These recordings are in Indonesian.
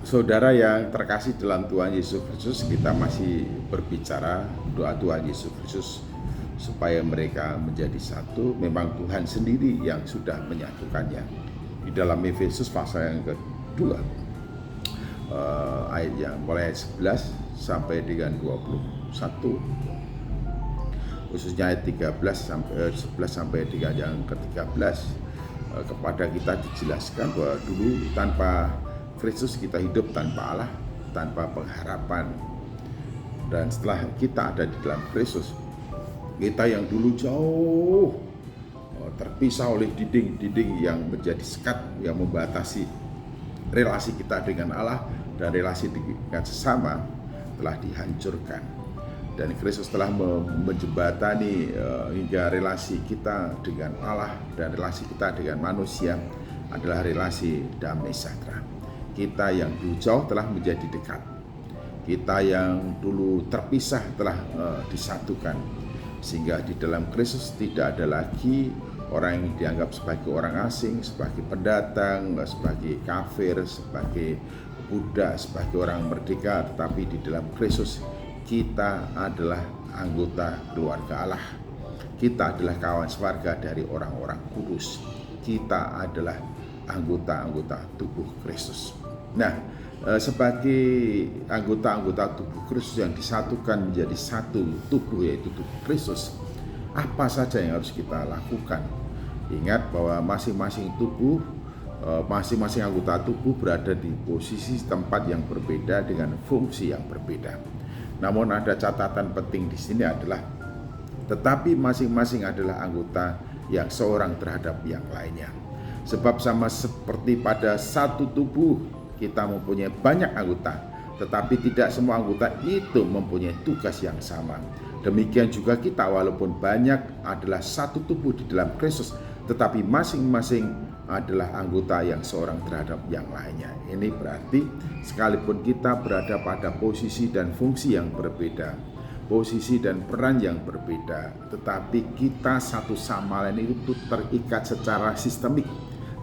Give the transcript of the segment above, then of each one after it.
Saudara yang terkasih dalam Tuhan Yesus Kristus, kita masih berbicara doa Tuhan Yesus Kristus supaya mereka menjadi satu. Memang Tuhan sendiri yang sudah menyatukannya. Di dalam Efesus pasal yang kedua, ayat yang mulai 11 sampai dengan 21, khususnya ayat 11 sampai dengan yang ke-13, kepada kita dijelaskan bahwa dulu tanpa Kristus kita hidup tanpa Allah, tanpa pengharapan. Dan setelah kita ada di dalam Kristus, kita yang dulu jauh terpisah oleh dinding-dinding yang menjadi sekat, yang membatasi relasi kita dengan Allah dan relasi dengan sesama, telah dihancurkan. Dan Kristus telah menjembatani hingga relasi kita dengan Allah dan relasi kita dengan manusia adalah relasi damai sejahtera. Kita yang dulu jauh telah menjadi dekat. Kita yang dulu terpisah telah disatukan. Sehingga di dalam Kristus tidak ada lagi orang yang dianggap sebagai orang asing, sebagai pendatang, sebagai kafir, sebagai budak, sebagai orang merdeka. Tetapi di dalam Kristus kita adalah anggota keluarga Allah. Kita adalah kawan sewarga dari orang-orang kudus. Kita adalah anggota-anggota tubuh Kristus. Nah, sebagai anggota-anggota tubuh Kristus yang disatukan menjadi satu tubuh, yaitu tubuh Kristus, apa saja yang harus kita lakukan? Ingat bahwa masing-masing tubuh, masing-masing anggota tubuh berada di posisi tempat yang berbeda dengan fungsi yang berbeda. Namun ada catatan penting di sini adalah, tetapi masing-masing adalah anggota yang seorang terhadap yang lainnya. Sebab sama seperti pada satu tubuh kita mempunyai banyak anggota, tetapi tidak semua anggota itu mempunyai tugas yang sama. Demikian juga kita, walaupun banyak adalah satu tubuh di dalam Kristus, tetapi masing-masing adalah anggota yang seorang terhadap yang lainnya. Ini berarti sekalipun kita berada pada posisi dan fungsi yang berbeda, posisi dan peran yang berbeda, tetapi kita satu sama lain itu terikat secara sistemik.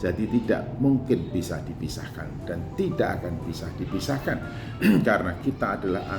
Jadi tidak mungkin bisa dipisahkan dan tidak akan bisa dipisahkan karena kita adalah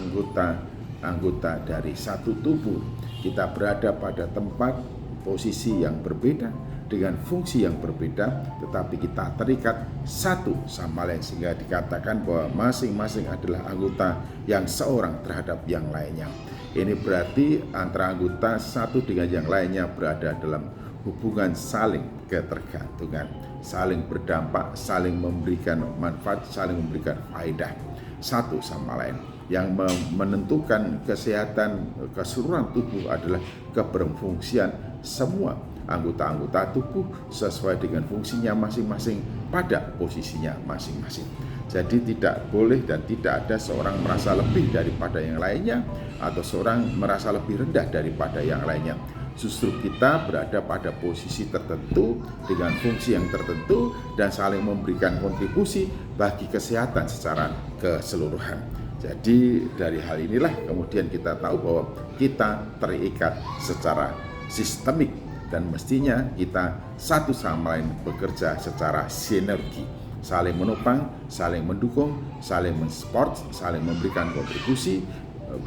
anggota dari satu tubuh. Kita berada pada tempat posisi yang berbeda dengan fungsi yang berbeda, tetapi kita terikat satu sama lain, sehingga dikatakan bahwa masing-masing adalah anggota yang seorang terhadap yang lainnya. Ini berarti antara anggota satu dengan yang lainnya berada dalam hubungan saling ketergantungan, saling berdampak, saling memberikan manfaat, saling memberikan faedah satu sama lain. Yang menentukan kesehatan keseluruhan tubuh adalah keberfungsian semua anggota-anggota tubuh sesuai dengan fungsinya masing-masing pada posisinya masing-masing. Jadi tidak boleh dan tidak ada seorang merasa lebih daripada yang lainnya atau seorang merasa lebih rendah daripada yang lainnya. Justru kita berada pada posisi tertentu dengan fungsi yang tertentu dan saling memberikan kontribusi bagi kesehatan secara keseluruhan. Jadi dari hal inilah kemudian kita tahu bahwa kita terikat secara sistemik dan mestinya kita satu sama lain bekerja secara sinergi, saling menopang, saling mendukung, saling mensupport, saling memberikan kontribusi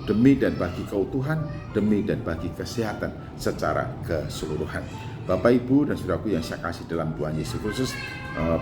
demi dan bagi keutuhan, demi dan bagi kesehatan secara keseluruhan. Bapak, Ibu, dan saudaraku yang saya kasih dalam Tuhan Yesus Kristus,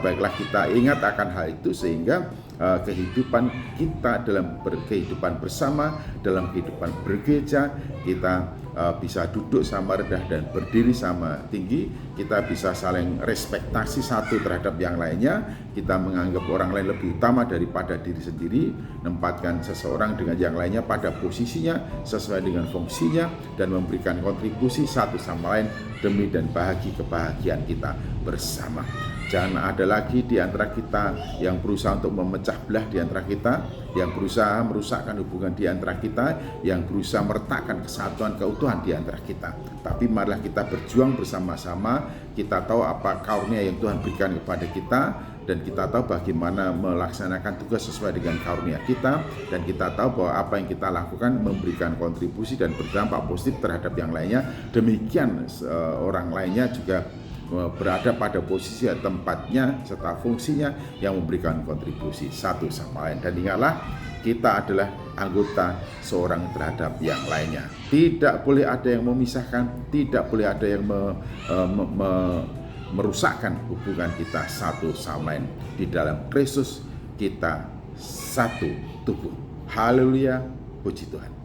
baiklah kita ingat akan hal itu sehingga kehidupan kita dalam kehidupan bersama, dalam kehidupan bergereja, kita bisa duduk sama rendah dan berdiri sama tinggi. Kita bisa saling respektasi satu terhadap yang lainnya. Kita menganggap orang lain lebih utama daripada diri sendiri, menempatkan seseorang dengan yang lainnya pada posisinya sesuai dengan fungsinya, dan memberikan kontribusi satu sama lain demi dan bagi kebahagiaan kita bersama. Jangan ada lagi di antara kita yang berusaha untuk memecah belah di antara kita, yang berusaha merusakkan hubungan di antara kita, yang berusaha meretakkan kesatuan keutuhan di antara kita. Tapi marilah kita berjuang bersama-sama. Kita tahu apa karunia yang Tuhan berikan kepada kita, dan kita tahu bagaimana melaksanakan tugas sesuai dengan karunia kita, dan kita tahu bahwa apa yang kita lakukan memberikan kontribusi dan berdampak positif terhadap yang lainnya. Demikian orang lainnya juga berada pada posisi tempatnya serta fungsinya yang memberikan kontribusi satu sama lain. Dan ingatlah, kita adalah anggota seorang terhadap yang lainnya. Tidak boleh ada yang memisahkan, tidak boleh ada yang merusakkan hubungan kita satu sama lain. Di dalam Kristus kita satu tubuh. Haleluya, puji Tuhan.